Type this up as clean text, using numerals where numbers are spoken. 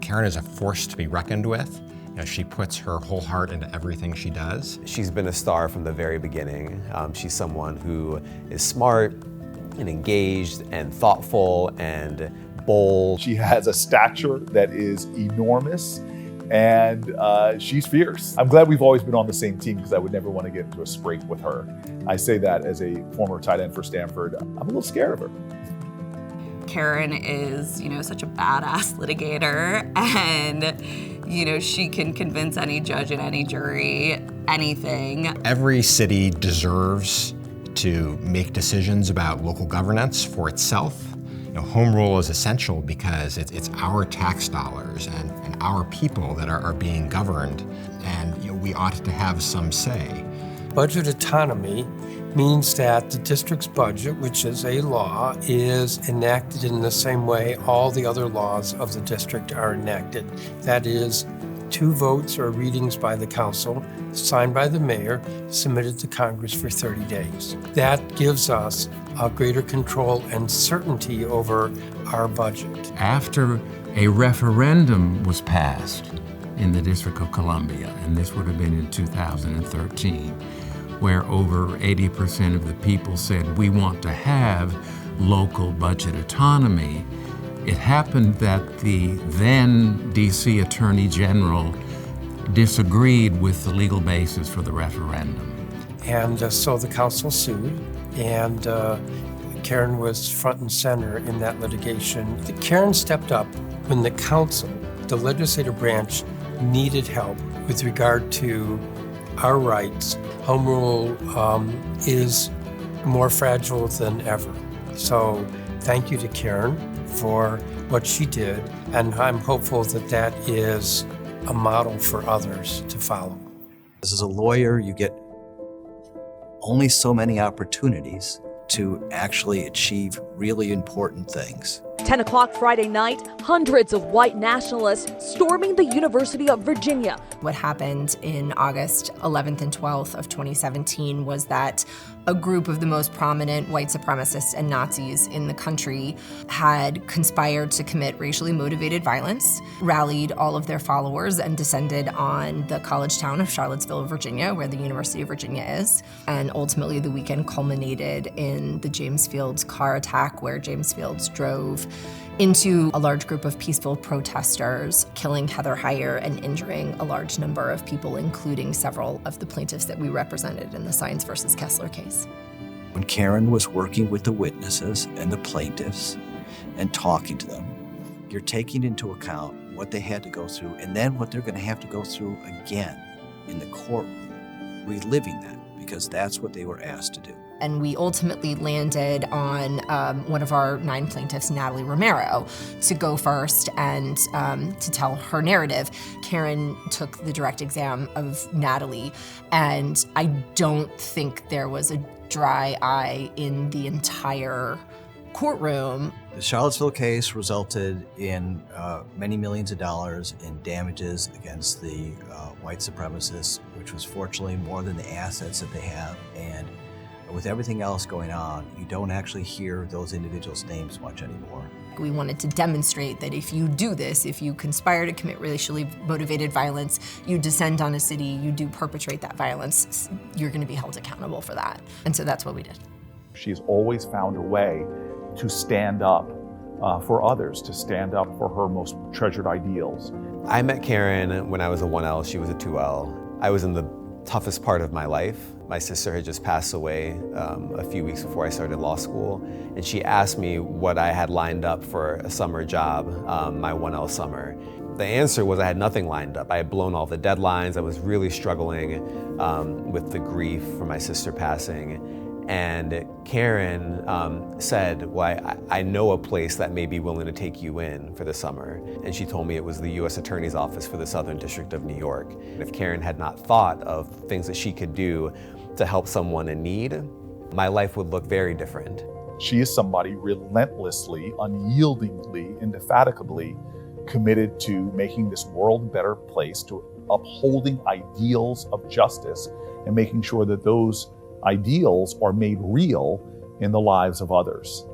Karen is a force to be reckoned with. She puts her whole heart into everything she does. She's been a star from the very beginning. She's someone who is smart and engaged and thoughtful and bold. She has a stature that is enormous, and she's fierce. I'm glad we've always been on the same team because I would never want to get into a scrape with her. I say that as a former tight end for Stanford. I'm a little scared of her. Karen is, such a badass litigator, and, she can convince any judge and any jury anything. Every city deserves to make decisions about local governance for itself. Home rule is essential because it's our tax dollars and our people that are being governed, and we ought to have some say. Budget autonomy means that the district's budget, which is a law, is enacted in the same way all the other laws of the district are enacted. That is, 2 votes or readings by the council, signed by the mayor, submitted to Congress for 30 days. That gives us a greater control and certainty over our budget. After a referendum was passed in the District of Columbia, and this would have been in 2013, where over 80% of the people said, we want to have local budget autonomy, it happened that the then DC Attorney General disagreed with the legal basis for the referendum. And so the council sued, and Karen was front and center in that litigation. Karen stepped up when the council, the legislative branch, needed help with regard to our rights. Home rule is more fragile than ever. So thank you to Karen for what she did, and I'm hopeful that that is a model for others to follow. As a lawyer, you get only so many opportunities to actually achieve really important things. 10 o'clock Friday night, hundreds of white nationalists storming the University of Virginia. What happened in August 11th and 12th of 2017 was that a group of the most prominent white supremacists and Nazis in the country had conspired to commit racially motivated violence, rallied all of their followers, and descended on the college town of Charlottesville, Virginia, where the University of Virginia is. And ultimately, the weekend culminated in the James Fields car attack, where James Fields drove into a large group of peaceful protesters, killing Heather Heyer and injuring a large number of people, including several of the plaintiffs that we represented in the Science versus Kessler case. When Karen was working with the witnesses and the plaintiffs and talking to them, you're taking into account what they had to go through and then what they're going to have to go through again in the courtroom, reliving that, because that's what they were asked to do. And we ultimately landed on one of our 9 plaintiffs, Natalie Romero, to go first and to tell her narrative. Karen took the direct exam of Natalie, and I don't think there was a dry eye in the entire courtroom. The Charlottesville case resulted in many millions of dollars in damages against the white supremacists, which was fortunately more than the assets that they have. And with everything else going on, you don't actually hear those individuals' names much anymore. We wanted to demonstrate that if you do this, if you conspire to commit racially motivated violence, you descend on a city, you do perpetrate that violence, you're going to be held accountable for that. And so that's what we did. She's always found a way to stand up for others, to stand up for her most treasured ideals. I met Karen when I was a 1L, she was a 2L. I was in the toughest part of my life. My sister had just passed away a few weeks before I started law school, and she asked me what I had lined up for a summer job, my 1L summer. The answer was I had nothing lined up. I had blown all the deadlines. I was really struggling with the grief for my sister passing. And Karen said, well, I know a place that may be willing to take you in for the summer. And she told me it was the U.S. Attorney's Office for the Southern District of New York. And if Karen had not thought of things that she could do to help someone in need, my life would look very different. She is somebody relentlessly, unyieldingly, indefatigably committed to making this world a better place, to upholding ideals of justice and making sure that those ideals are made real in the lives of others.